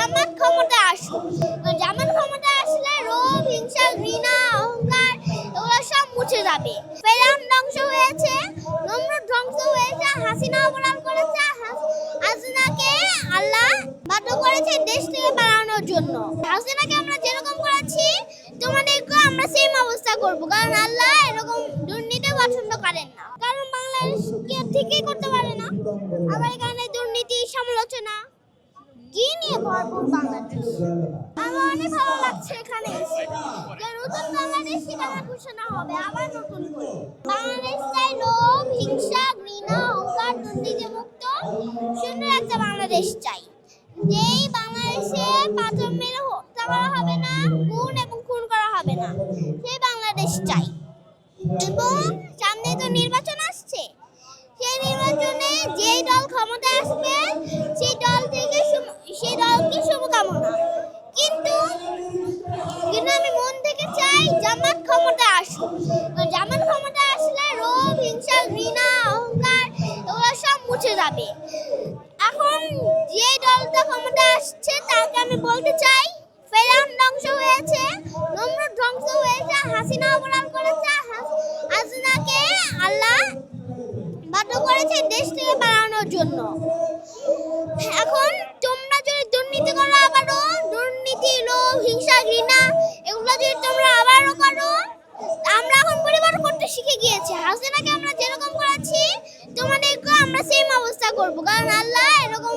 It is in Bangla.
জামাত ক্ষমতায় আসুক। জামাত ক্ষমতায় আসলে লোভ, হিংসা, ঘৃণা, অহংকার এগুলো সব মুছে যাবে। ফেরাউন ধ্বংস হয়েছে, নমরুদ ধ্বংস হয়েছে, হাসিনা অপরাধ করেছে, হাসিনাকে আল্লাহ বাধ্য করেছে দেশ থেকে পালানোর জন্য। হাসিনাকে আমরা যেরকম করেছি তোমাদেরকে আমরা সেম অবস্থা করব, কারণ আল্লাহ এরকম দুর্নীতি পছন্দ করেন না। কারণ বাংলাদেশকে ঠিকই করতে পারে না, আবার এখানে দুর্নীতি, সমালোচনা কি নিয়ে ভরপুর বাংলাদেশ। আমার অনেক ভালো লাগছে এখানে এসে, যে নতুন বাংলাদেশ ঠিকানা ঘোষণা হবে আবার নতুন করে। বাংলাদেশ চাই লোভ, হিংসা, ঘৃণা, অহংকার, দুর্নীতি মুক্ত সুন্দর একটা বাংলাদেশ চাই। যেই বাংলাদেশে পাথর মেরে হত্যা করা হবে না, গুণ এবং খুন করা হবে না, সেই বাংলাদেশ চাই। এবং সামনে তো নির্বাচন আসছে, সেই নির্বাচনে যেই দল ক্ষমতায় আসবে সেই দলকে শুভকামনা। কিন্তু আমি মন থেকে চাই জামাত ক্ষমতায় আসুক। জামাত ক্ষমতায় আসলে লোভ, হিংসা, ঘৃণা, অহংকার এগুলো সব মুছে যাবে। এখন যে দলটা ক্ষমতায় আসছে তাকে আমি বলতে চাই, ফেরাউন ধ্বংস হয়েছে, নমরুদ ধ্বংস হয়েছে, হাসিনা অপরাধ করেছে, হাসিনাকে আল্লাহ বাধ্য করেছে দেশ থেকে পালানোর জন্য। এখন তোমরা যদি দুর্নীতি করো, আবারও দুর্নীতি, লোভ, হিংসা, ঘৃণা এগুলো যদি তোমরা আবারও করো, আমরা এখন পরিবার করতে শিখে গিয়েছি। হাসিনাকে আমরা যেরকম করেছি তোমাদেরকে আমরা সেম অবস্থা করব, কারণ আল্লাহ এরকম